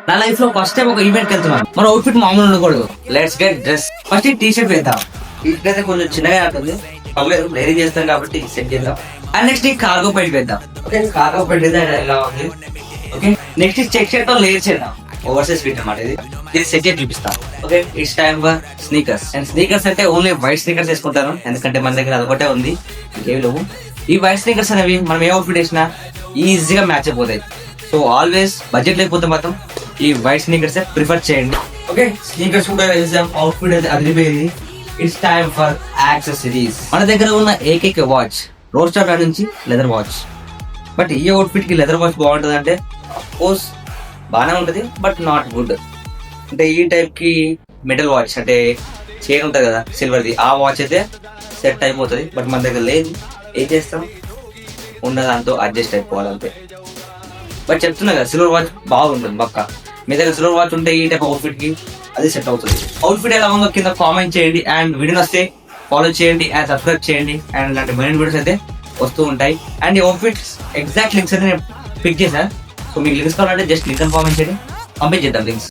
నా లైఫ్ లో first time ఒక ఈవెంట్ కి వెళ్తున్నాను. మన అవుట్ఫిట్ మామూలు ఉండకూడదు. Let's get dress. First T shirt వేద్దాం. టీ షర్ట్ అయితే కొంచెం చిన్నగా ఉంటుంది, పర్లేదు డైరీ చేస్తాం కాబట్టి సెట్ చేద్దాం. అండ్ నెక్స్ట్ ఈ కార్గో ప్యాంట్ వేద్దాం. ఓకే, కార్గో ప్యాంట్ అయితే ఎలా ఉంది. ఓకే, నెక్స్ట్ చెక్ షర్ట్ తో లేయర్ చేద్దాం. ఓవర్ సైజ్ ఫిట్ అన్నమాట ఇది సెట్ చేసి చూపిస్తాం. Okay, it's time for sneakers. And sneakers అంటే ఓన్లీ వైట్ స్నీకర్స్ వేసుకుంటాను, ఎందుకంటే మన దగ్గర అదొకటే ఉంది, ఇంకేమి లేవు. ఈ వైట్ స్నీకర్స్ అనేవి మనం ఏ అవుట్ఫిట్ వేసినా ఈజీగా మ్యాచ్ అయిపోతాయి. సో ఆల్వేస్ బడ్జెట్ లేకపోతే మాత్రం ఈ వైట్ స్నీకర్స్ ప్రిఫర్ చేయండి. ఓకే, స్నీకర్స్ కూడా వేసాం, అవుట్ఫిట్ అయితే అదిరిపోయింది. It's time for accessories. మన దగ్గర ఉన్న ఏకైక వాచ్ రోస్టర్ బ్రాండ్ నుంచి లెదర్ వాచ్. బట్ ఈ అవుట్ఫిట్ కి లెదర్ వాచ్ బాగుంటుంది అంటే కోర్స్ బాగానే ఉంటుంది, బట్ నాట్ గుడ్. అంటే ఈ టైప్ కి మెటల్ వాచ్ అంటే చైన్ ఉంటుంది కదా సిల్వర్ది, ఆ వాచ్ అయితే సెట్ అయిపోతుంది. బట్ మన దగ్గర లేదు, ఏం చేస్తాం, ఉన్న దాంతో అడ్జస్ట్ అయిపోవాలంటే. బట్ చెప్తున్నా కదా సిల్వర్ వాచ్ బాగుంటుంది పక్క. మీ దగ్గర సిల్వర్ వాచ్ ఉంటే ఈ టైప్ అవుట్ఫిట్ కి అది సెట్ అవుతుంది. అవుట్ఫిట్ ఎలా ఉందో కింద కామెంట్ చేయండి. అండ్ వీడియో వస్తే ఫాలో చేయండి అండ్ సబ్స్క్రైబ్ చేయండి. అండ్ ఇలాంటి మెయిన్ వీడియోస్ అయితే వస్తూ ఉంటాయి. అండ్ ఈ అవుట్ఫిట్స్ ఎగ్జాక్ట్ లింక్స్ అయితే నేను పిక్ చేశాను. సో మీకు లింక్స్ కావాలంటే జస్ట్ లింక్ కామెంట్ చేయండి, పంపించేద్దాం లింక్స్.